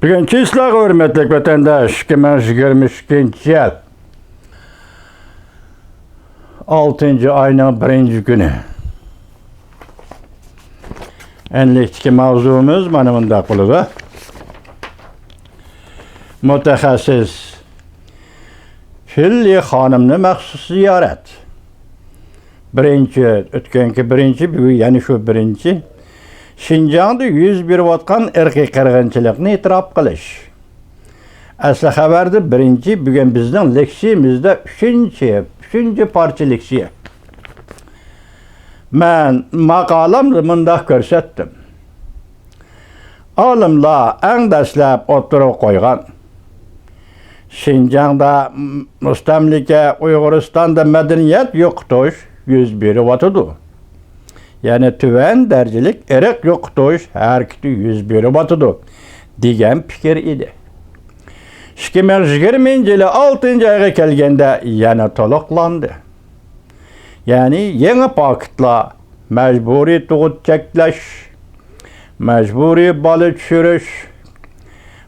Birinci ıslah hürmetlik vatandaş 2022 yıl 6. ayının 1. günü. Enlikteki mavzumuz mana bundaq bo'ladi. Mutaxassis Filli xonimni maxsus ziyorat. Birinchi, o'tganki birinchi, bu ya'ni shu birinchi Şinjan'da 100 berayotgan irqiy qirg'inchilikni e'tirof qilish. Asli xabarda birinchi, bugun bizning leksiyamizda 3-chi parcha leksiya. Men maqolamda mundaq ko'rsatdim. Olimlar eng dastlab o'tirib qo'ygan Şinjan'da mustamlika Uyg'uristonda madaniyat yo'qotish yuz beryotidi. Yani tüven dercilik erek yo'qotish harakati yuz beryotidi degan fikr edi. 2020-yili 6-oyga kelganda yana to'liqlandi. Yani yeni paketlar mecburi tug'ut cheklash, mecburi bola tushirish,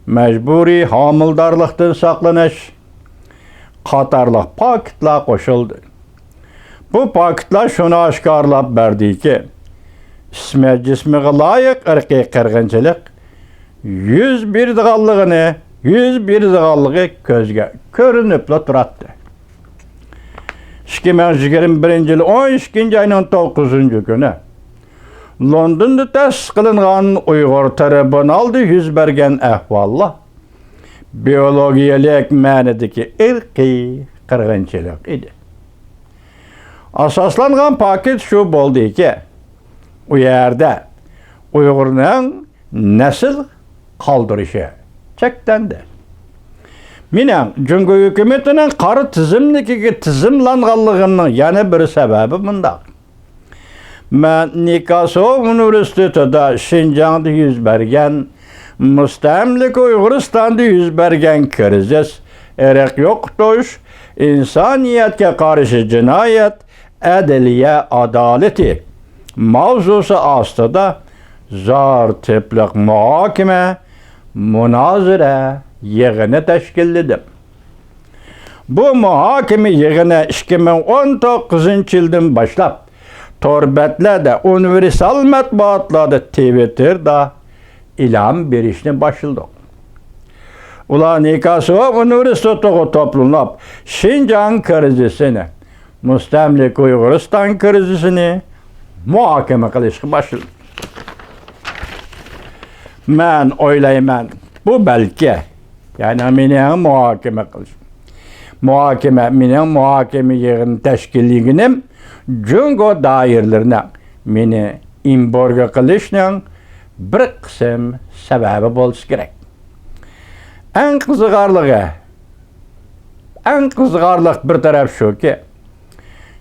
mecburi homildorlikdan saqlanish qatorliq paketlar qo'shildi. Bu paketlar shuni oshkorlab berdiki, jismiga loyiq irqiy qirg'inchilik yuz berdiganligi ko'zga ko'rinib turadi. 2021-yil 12 ayning 9 kuni Londonda ta'sis qilingan Uyg'ur tribunalida yuz bergan ahvollar biologiyalik ma'nodagi irqiy qirg'inchilik edi. Asoslangan paket shu bo'ldiki, u yerda Uyg'urning nasl qoldirishi cheklandi. Mening Jungo hukumatining qari tizimligiga tizimlanganligining yana bir sababi bundaq. Men Nikosoy universitetida Şinjan'da yuz bergan mustamlika Uyg'uristonda yuz bergan krizis, irq yo'qotish, insoniyatga qarshi jinoyat, adliya adolati mavzusi ostida zor tipliq muhokama, munozara yig'ini tashkilladim. Bu muhokama yig'ini 2019-yildan boshlab torbetlarda, universal matbuotlarda, Twitter'da e'lon berishni boshladik. Ular Nikosoy universitetiga to'planib, Şinjan krizisini, mustamlika Uyg'uriston krizisini muhokama qilishga boshladi. Men o'ylayman, bu balki yani mening muhokama yig'ini tashkilliginim Jungo doirlarni meni embargo qilishning bir qism sababi bo'lishi kerak. Eng qiziqarli bir taraf shuki,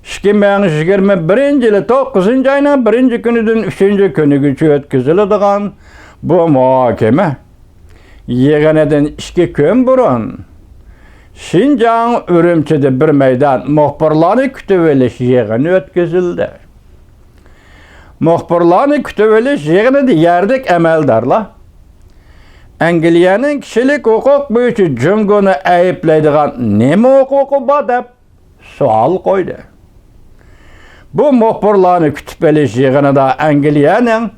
2021-yili 9-oyning 1 kunidan 3-kunigacha o'tkaziladigan bu muhokama yig'inidan 2 kun burun Şinjan Ürümçi'de bir meydan muhbirlarni kutib olish yig'ini o'tkazildi. Muhbirlarni kutib olish yig'inida yerdik amaldorlar Angliyaning kishilik huquq bo'yicha Jungoni ayblaydigan nima huquqi bor deb savol qo'ydi. Bu muhbirlarni kutib olish yig'inida Angliyaning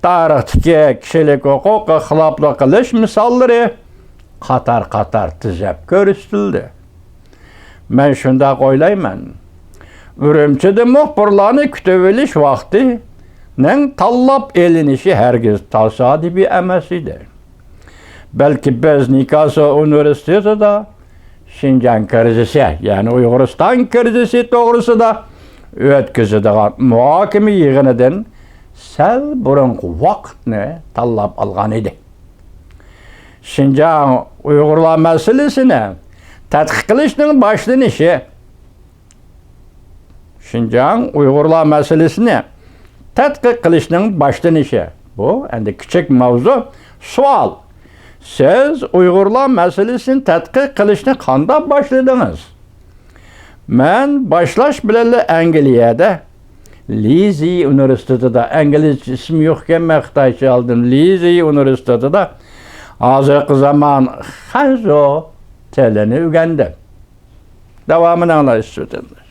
tarixdagi kishilik huquqqa xiloflik qilish misollari qator tizib ko'rsatildi. Men shunday o'ylayman. Ürümchida muhbirlarni kutib olish vaqtining tanlab elinishi hargiz tasodifiy emas edi. Balki biz Nikosoy universitetida Şinjan krizisi, yani Uyg'uriston krizisi to'g'risida o'tkazadigan muhokama yig'inidan sal burungi vaqtni tanlab olgan edi. Şinjan Uyg'urlar masalasini tadqiq qilishning boshlanishi. Şinjan Uyg'urlar masalasini tadqiq qilishning boshlanishi. Bu endi kichik mavzu, savol. Siz Uyg'urlar masalasini tadqiq qilishni qanday boshladingiz? Men boshlash bilan Angliyada Lizi Universitetida, İngiliz ismi yo'q ekan, Xitoycha oldim. Lizi Universitetida Azırkı zaman Hanzo telini ügendi. Devamını anlayış sütünler.